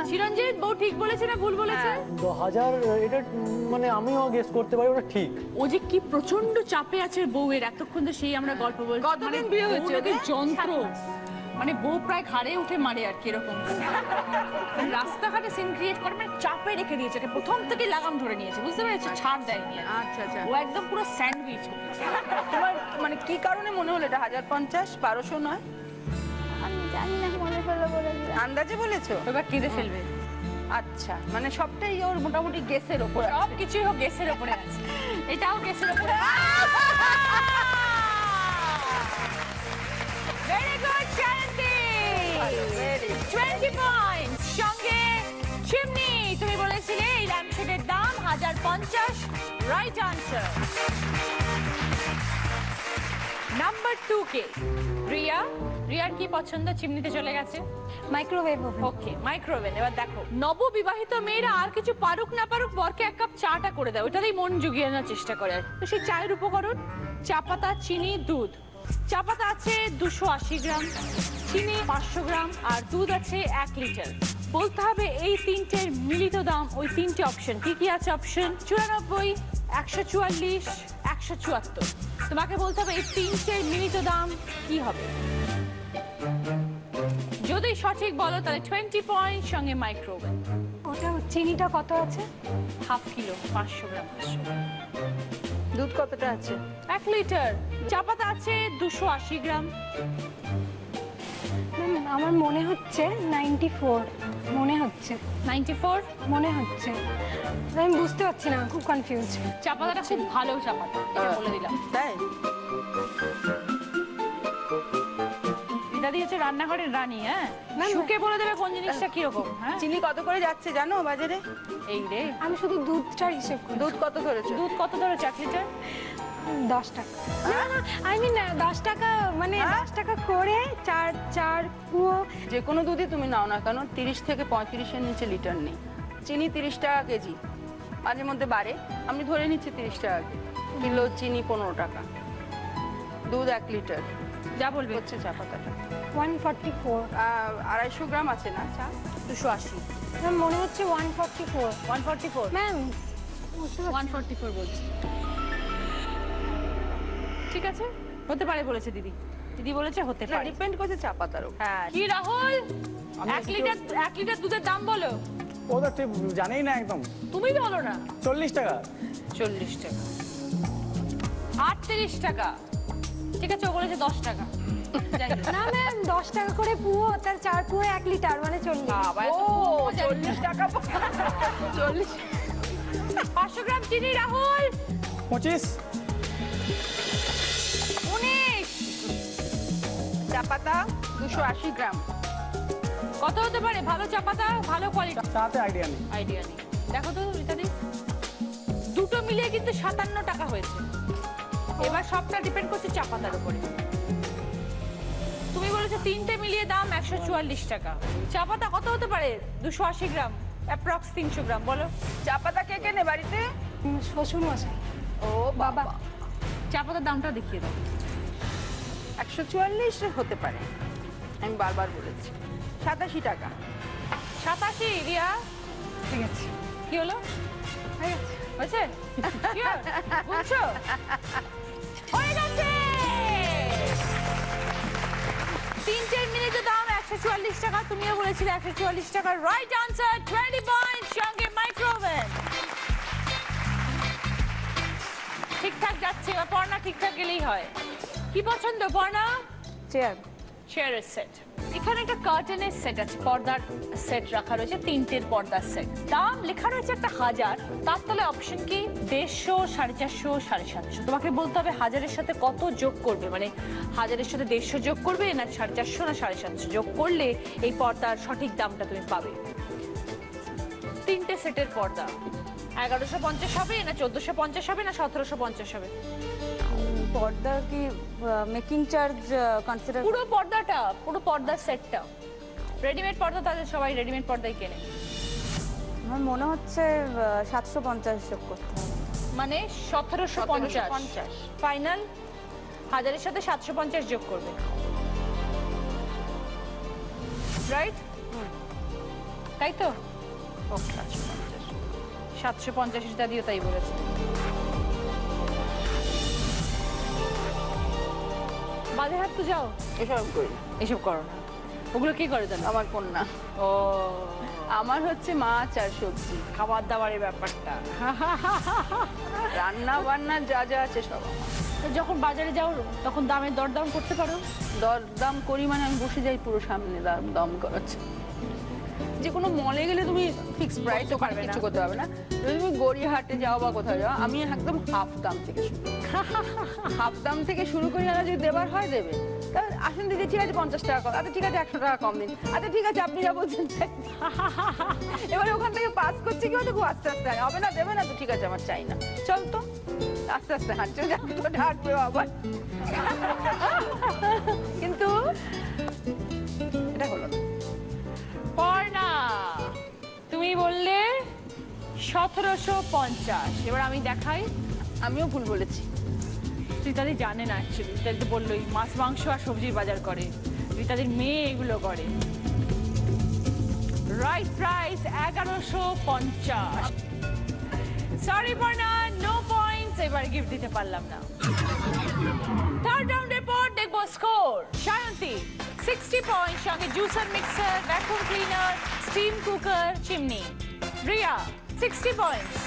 চিরঞ্জিত, বউ ঠিক বলেছে না ভুল বলেছে? 1000 এটা মানে আমিও গেস করতে পারি ওটা ঠিক। ও যে কি প্রচন্ড চাপে আছে বউয়ের, এতক্ষণ তো সেই আমরা গল্প বলছি। কতদিন বিয়ে হয়েছে বউ নাকি ওদের? যন্ত্র, মানে বউ প্রায় ঘাড়ে উঠে মারে আর কি এরকম। রাস্তাঘাটে সিন ক্রিয়েট করে, মানে চাপে রেখে দিয়েছে, ওকে প্রথম থেকে লাগাম ধরে নিয়েছে, বুঝতে পেরেছো? ছাড় দেয়নি আর। আচ্ছা আচ্ছা। ও একদম পুরো স্যান্ডউইচ। তোমার মানে কি কারণে মনে হলো এটা 1050 1200 নয়? আমি জানি না, মনে পড়লো বলে দিলাম। আন্দাজে বলেছো? এবার কেঁদে ফেলবে। আচ্ছা, মানে সবটাই ওর মোটামুটি গেসের ওপর আছে। সব কিছুই হোক গেসের উপরে আছে, এটাও গেসের উপরে। ভেরি গুড শান্তি, 20 পয়েন্টস। সঙ্গে চিমনি, তুমি বলেছিলে এই ল্যাম্পশেডের দাম 1050, রাইট আনসার। নাম্বার 2 কে রিয়া। রিয়ার কি পছন্দ? চিমনিতে চলে গেছে। Microwave oven. Okay, micro oven. এবার দেখো, নববিবাহিত মেয়েরা আর কিছু পারুক না পারুক বরকে 1 কাপ চাটা করে দেয়, ওটাতেই মন জুগিয়ে আনার চেষ্টা করে। তো সেই চায়ের উপকরণ: চা পাতা, চিনি, দুধ। চা পাতা আছে 280 গ্রাম, চিনি 500 গ্রাম, আর দুধ আছে 1 লিটার। বলতে হবে এই তিনটের মিলিত দাম। ওই তিনটে অপশন কি কি আছে? অপশন 94, 144, 174। তোমাকে বলতে হবে এই তিনটের মিলিত দাম কি হবে। যদি সঠিক বলো তাহলে 20 পয়েন্ট, সঙ্গে মাইক্রোওভেন। ওটা চিনিটা কত আছে? হাফ কিলো, 500 গ্রাম। দুধ কতটা আছে? 1 লিটার। চা পাতা আছে 280 গ্রাম। ম্যাম আমার মনে হচ্ছে 94, মনে হচ্ছে 94 মনে হচ্ছে, আমি বুঝতে পারছি না, খুব কনফিউজ। চা পাতাটা খুব ভালো চা পাতা, এটা বলে দিলাম। তাই? এটা দিয়েছে রান্নাঘরের রানী। হ্যাঁ, শুকে বলে দেবে কোন জিনিসটা কিরকম। হ্যাঁ, চিনি কত করে যাচ্ছে জানো বাজারে? এই রে, আমি শুধু দুধটার হিসেব করি। দুধ কত ধরেছো? দুধ কত ধরেছে? 1 লিটার। 10 টাকা। না না, আই মিন 10 টাকা, মানে 10 টাকা করে 4 পুরো। যে কোনো দুধই তুমি নাও না কেন 30 থেকে 35-এর নিচে লিটার নেই। চিনি 30 টাকা কেজি, মাঝে মধ্যে বাড়ে, আমি ধরে নিচ্ছি 30 টাকা কিলো। চিনি 15 টাকা, দুধ 1 লিটার। যা বলবে। হচ্ছে চা পাতাটা 144। 250 গ্রাম আছে না চা? 280। ম্যাম মনে হচ্ছে 144। 144। ম্যাম 144 বলছি। ঠিক আছে, হতে পারে বলেছে দিদি। দিদি বলেছে হতে না, পারে। ডিপেন্ড করছে চা পাতার উপর। হ্যাঁ। কি রাহুল, 1 লিটার দুধের দাম বলো। ওটা ঠিক জানেই না একদম। তুমি বলো না। 40 টাকা। 40 টাকা, 38 টাকা। ঠিক আছে, ও বলেছে 10 টাকা। যাই হোক। না ম্যাম 10 টাকা করে পুরো, তার 4 পুরো 1 লিটার, মানে 40। বাবা, এত ও জানি না। 40 টাকা 40। 500 গ্রাম চিনি রাহুল। 25। 19। চা পাতা 280 গ্রাম। কত হতে পারে? ভালো চা পাতা, ভালো কোয়ালিটি। চাতে আইডিয়া নেই। আইডিয়া নেই। দেখো তো ইত্যাদি, দুটো মিলিয়ে কিন্তু 57 টাকা হয়েছে। এবার সবটা ডিপেন্ড করছে চা পাতার উপরে। তুমি বলেছো তিনটে মিলিয়ে দাম 144 টাকা। চা পাতা কত হতে পারে? 280 গ্রাম, অ্যাপ্রক্স 300 গ্রাম। বলো। চা পাতা কে কেনে বাড়িতে? শ্বশুর মশাই। ও বাবা, চা পাতার দামটা দেখিয়ে দাও। 144 হতে পারে, আমি বারবার বলেছি। 87 টাকা। 87। রিয়া ঠিক আছে। কি হলো? হয়েছে? Sure? বুঝছো? হয়ে গেছে। তিনটের মিনিটে দাম 144 টাকা। তুমিও বলেছিলে 144 টাকা। রাইট আনসার, 20 পয়েন্ট, সঙ্গে মাইক্রোওভেন। ঠিকঠাক যাচ্ছে, এবার পর্ণা ঠিকঠাক গেলেই হয়। কি পছন্দ পর্ণা? চেয়ার। চেয়ারের সেট। এখানে একটা কার্টেনের সেট আছে, পর্দার সেট রাখা রয়েছে, 3টের পর্দার সেট। দাম লেখা রয়েছে একটা 1000, তার তলে অপশন কি 150, 450, 750। তোমাকে বলতে হবে 1000-এর সাথে কত যোগ করবে, মানে 1000-এর সাথে 150 যোগ করবে, না 450 না 750 যোগ করলে এই পর্দার সঠিক দামটা তুমি পাবে। 3টে সেটের পর্দা 1150 হবে, না 1450 হবে, না 1750 হবে? পর্দা কি মেকিং চার্জ কনসিডার? পুরো পর্দাটা, পুরো পর্দার সেটটা। রেডিমেড পর্দা তাদের সবাই রেডিমেড পর্দাই কেনে। আমার মনে হচ্ছে 750 যোগ করতে হবে। মানে 1750। ফাইনাল? হাজারের সাথে 750 যোগ করবে, রাইট? তাই তো? ওকে, 750 দাদিও তাই বলেছে। বাঁধে হাত তো যাও, এসব করি এসব করো না। ওগুলো কি করে জানো? আমার কন্যা, ও, আমার হচ্ছে মাছ আর সবজি, খাবার দাবারের ব্যাপারটা। রান্না বান্না যা যা আছে সব আমার। তো যখন বাজারে যাও তখন দামের দরদাম করতে পারো? দরদাম করি মানে আমি বসে যাই পুরো সামনে দাম করাচ্ছে। যে কোনো মলে গেলে তুমি ফিক্সড প্রাইস পারবে কিছু করতে পারবে না। যদি তুমি গড়িয়াহাটে যাও বা কোথাও যাও, আমি একদম হাফ দাম থেকে শুরু হাফ দাম থেকে শুরু করি। আর যদি দেবার হয় দেবে, তা আসুন দিদি ঠিক আছে 50 টাকা কম, আচ্ছা ঠিক আছে 100 টাকা কম দিন, আচ্ছা ঠিক আছে আপনি যা বলছেন তাই। এবারে ওখান থেকে পাস করছি কি হয়তো খুব আস্তে আস্তে হবে না, দেবে না তো ঠিক আছে আমার চাই না, চল তো আস্তে আস্তে হাঁটছে, হাঁটবে আবার। কিন্তু এটা হলো না। পর্ণা, তুমি বললে 1750, এবার আমি দেখাই। আমিও ভুল বলেছি। রীতাদি জানে না অ্যাকচুয়ালি, রীতাদি তো বললোই মাছ মাংস আর সবজির বাজার করে, রীতাদির মেয়ে এগুলো করে। Right price 1150। Sorry Parna, no points, এবার গিফট দিতে পারলাম না। থার্ড রাউন্ডের পর দেখবো স্কোর। সায়ন্তী 60 পয়েন্ট, সঙ্গে juicer, mixer, vacuum cleaner, steam cooker, chimney. Riya 60 points,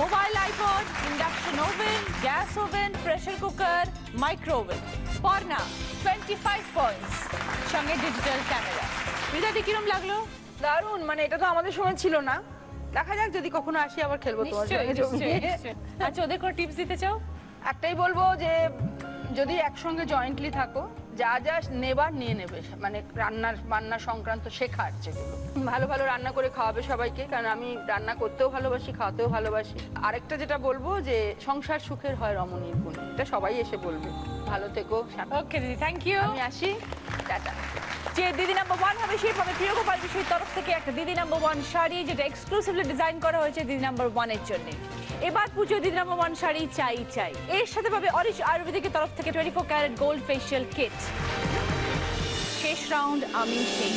mobile iPod, induction oven, gas oven, pressure cooker, micro oven. Parna 25 points, সঙ্গে ডিজিটাল ক্যামেরা। রিতাদি কিরম লাগলো? দারুণ, মানে এটা তো আমাদের সময় ছিল না। দেখা যাক যদি কখনো আসি আবার খেলবো তোমার সঙ্গে। আচ্ছা, ওদের কোনো টিপস দিতে চাও? একটাই বলবো যে যদি একসঙ্গে জয়েন্টলি থাকো, যা যা নেবার নিয়ে নেবে, মানে বান্না সংক্রান্ত শেখার যেগুলো, ভালো ভালো রান্না করে খাওয়াবে সবাইকে, কারণ আমি রান্না করতেও ভালোবাসি, খাওয়াতেও ভালোবাসি। আরেকটা যেটা বলবো যে সংসার সুখের হয় রমণীর গুণ, এটা সবাই এসে বলবে। ভালো থেকো। ওকে দিদি, থ্যাংক ইউ। আমি আসি, টাটা। যে দিদি নাম্বার 1 হবে সে পাবে প্রিয় গোপাল বিষয়ের তরফ থেকে একটা দিদি নাম্বার 1 শাড়ি, যেটা এক্সক্লুসিভলি ডিজাইন করা হয়েছে দিদি নাম্বার 1 এর জন্য। এবার পুজো দিদি নাম্বার 1 শাড়ি চাই চাই, এর সাথে পাবে অরিশ আয়ুর্বেদিকের তরফ থেকে 24 ক্যারেট গোল্ড ফেশিয়াল কিট। শেষ রাউন্ড আমি সেই।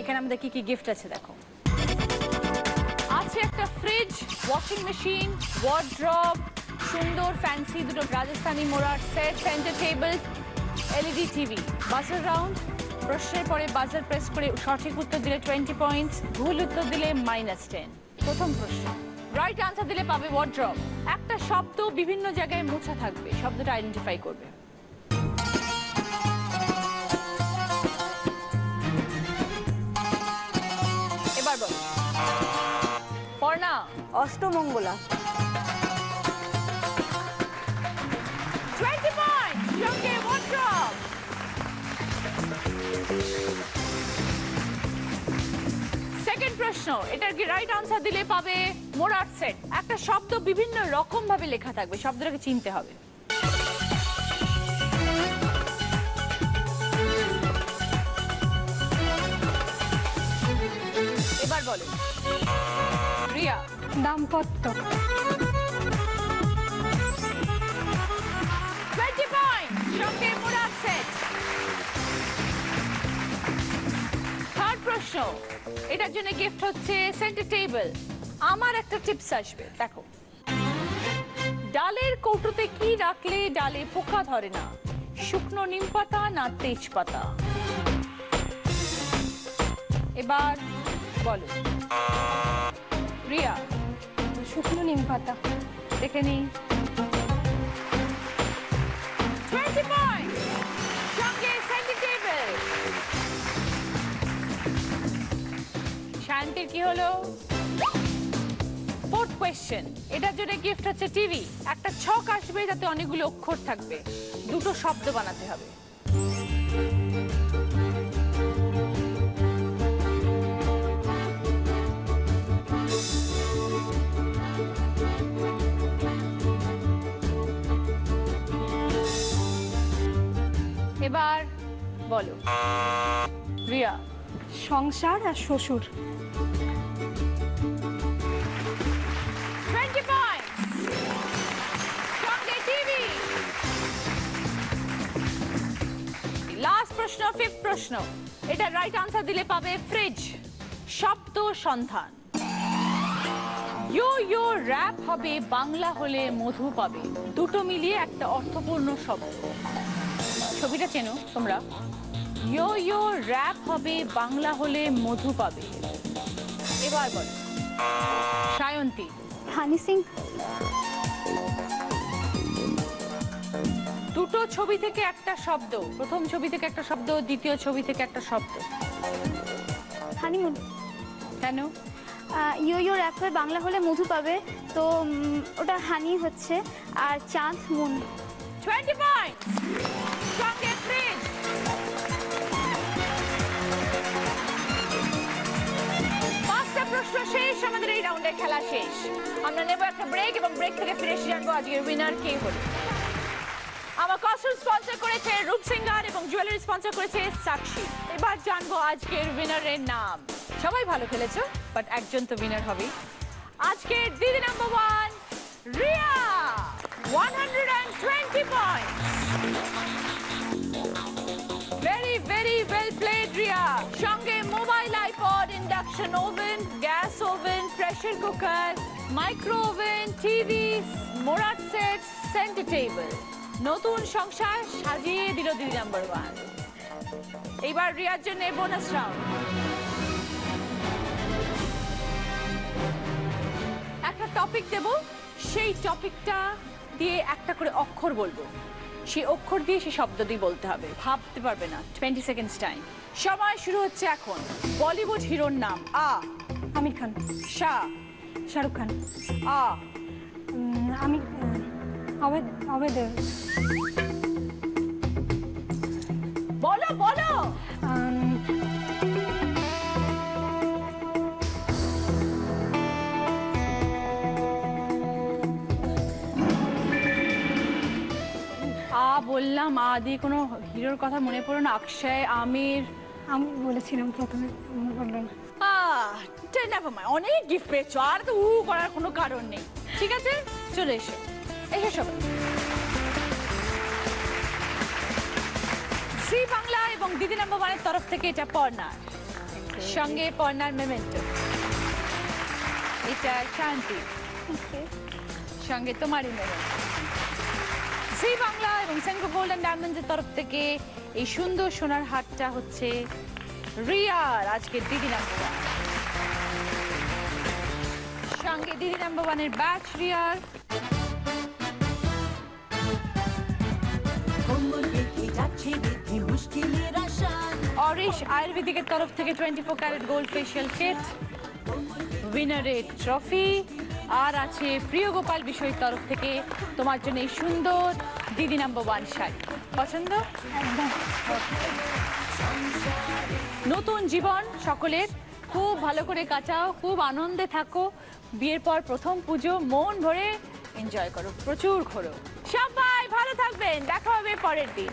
এখানে আমাদের কি কি গিফট আছে দেখো। আছে একটা ফ্রিজ, ওয়াশিং মেশিন, ওয়ার্ড্রব, সুন্দর ফ্যান্সি দুটো রাজস্থানি মোড়ার set, center table, LED TV. Buzzer round, প্রশ্নের পরে বাজার প্রেস করে সঠিক উত্তর দিলে 20 পয়েন্টস, ভুল উত্তর দিলে -10। প্রথম প্রশ্ন, রাইট আনসার দিলে পাবে ওয়ার্ড্রব। একটা শব্দ বিভিন্ন জায়গায় মোছা থাকবে, শব্দটা আইডেন্টিফাই করবে। এবার বল পর্ণা। অষ্টমঙ্গলা। 20 পয়েন্ট, সঙ্গে ওয়ার্ড্রব। সেকেন্ড প্রশ্ন, এটার কি রাইট আনসার দিলে পাবে মোড়ার সেট। একটা শব্দ বিভিন্ন রকম ভাবে লেখা থাকবে, শব্দটাকে চিনতে হবে। এবার বলো রিয়া। দাম্পত্য। 20 পয়েন্ট, সঙ্গে মোড়ার সেট। থার্ড প্রশ্ন, এটার জন্য গিফট হচ্ছে সেন্টার টেবিল। আমার একটা টিপস আসবে, দেখো। ডালের কৌটোতে কি রাখলে ডালে পোকা ধরে না? শুকনো নিম পাতা না তেজপাতা? এবার বলো রিয়া। শুকনো নিম পাতা। দেখে নি। 20 পয়েন্ট, সঙ্গে সেন্টার টেবিল। শান্তির কি হলো? ফোর্থ কোয়েশ্চেন, এটার জন্য গিফট হচ্ছে টিভি। একটা ছক আসবে যাতে অনেকগুলো অক্ষর থাকবে, দুটো শব্দ বানাতে হবে। এবার বলো রিয়া। সংসার আর শ্বশুর। 20 পয়েন্টস, সঙ্গে টিভি। প্রশ্ন, ফিফথ প্রশ্ন, এটা রাইট আনসার দিলে পাবে ফ্রিজ। শব্দ সন্ধান। ইয়ো ইয়ো র‍্যাপ হবে বাংলা হলে মধু পাবে, দুটো মিলিয়ে একটা অর্থপূর্ণ শব্দ। ছবিটা চেনো তোমরা? ইয়ো ইয়ো র‍্যাপ হবে বাংলা হলে মধু পাবে। এবার বল সায়ন্তী। হানি সিং। দুটো ছবি থেকে একটা শব্দ, প্রথম ছবি থেকে একটা শব্দ, দ্বিতীয় ছবি থেকে একটা শব্দ। হানিমুন। কেন? ইয়ো ইয়ো র‍্যাপ হয়ে বাংলা হলে মধু পাবে, তো ওটা হানি হচ্ছে, আর চাঁদ মুন। 20 পয়েন্ট। সঙ্গে ফ্রিজ। পাঁচটা প্রশ্ন শেষ, আমাদের এই রাউন্ডে খেলা শেষ। আমরা নেব একটা ব্রেক এবং ব্রেক থেকে ফিরে এসে জানবো আজকের উইনার কে হলো। আমার কস্টিউম স্পন্সর করেছে রূপসিঙ্গার এবং জুয়েলারি স্পন্সর করেছে সাক্ষী। এবার জানবো আজকের উইনারের নাম। সবাই ভালো খেলেছো, বাট একজন তো উইনার হবে। আজকের দিদি number 1 Riya, 120 point. Very very well played Riya. সঙ্গে mobile, iPod, induction oven, gas oven, pressure cooker, micro oven, TV, মোরাট সেট, সেন্টার টেবিল। নতুন সংসার সাজিয়ে দিল দিদি নাম্বার 1। এইবার রিয়ার জন্য বোনাস রাউন্ড। একটা টপিক দেব, সেই টপিকটা দিয়ে একটা করে অক্ষর বলবো, সেই অক্ষর দিয়ে সেই শব্দ দিয়ে বলতে হবে, ভাবতে পারবে না। 20 সেকেন্ডস টাইম। সময় শুরু হচ্ছে এখন। বলিউড হিরোর নাম। আ। আমির খান। শা। শাহরুখ খান। আ। আমি অভয় দেওল। বলো বলো। বললাম, আ দিয়ে কোনো হিরোর কথা মনে পড়লো না? অক্ষয়, আমির। আমি বলেছিলাম প্রথমে, মনে পড়লো না। অনেক গিফট পেয়েছো, আর তো করার কোনো কারণ নেই। ঠিক আছে, চলে এসো, এসো সবাই। শ্রী বাংলা এবং দিদি নাম্বার 1 এর তরফ থেকে এটা পর্ণার, সঙ্গে পর্ণার মেমেন্টো। এটা শান্তি, সঙ্গে তোমারই মেমেন্টো। শ্রী বাংলা এবং সেনকো গোল্ড অ্যান্ড ডায়মন্ডস এর তরফ থেকে এই সুন্দর সোনার হারটা হচ্ছে রিয়ার, আজকে দিদি নাম্বার 1। সঙ্গে দিদি নাম্বার 1 এর ব্যাচ রিয়ার। অরিশ আয়ুর্বেদিকের তরফ থেকে 24 ক্যারেট গোল্ড ফেশিয়াল কিট, উইনারের ট্রফি, আর আছে প্রিয় গোপাল বিষয়ের তরফ থেকে তোমার জন্য এই সুন্দর দিদি নাম্বার 1 শাড়ি। পছন্দ? একদম। নতুন জীবন সকলের, খুব ভালো করে কাটাও, খুব আনন্দে থাকো। বিয়ের পর প্রথম পুজো, মন ভরে এনজয় করো, প্রচুর ঘোরো। সবাই ভালো থাকবেন, দেখা হবে পরের দিন।